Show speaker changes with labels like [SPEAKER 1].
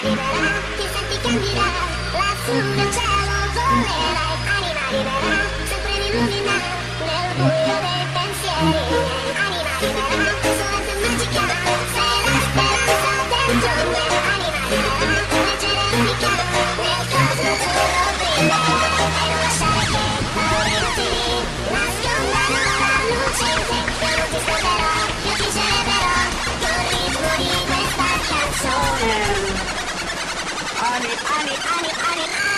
[SPEAKER 1] libera, chissà ti cambierà, lassù nel cielo volerai, anima libera, sempre mi illumina, nel buio dei pensieri, anima libera, suave e magica, sei la speranza dentro me, anima libera, leggera e unica, nel cosmo azzurro brilla, e non lasciare che paure inutili, nascondano la luce in te, io non ti scorderò, io ti celebrerò, col ritmo di questa canzone. Ani, ani, ani, ani, ani.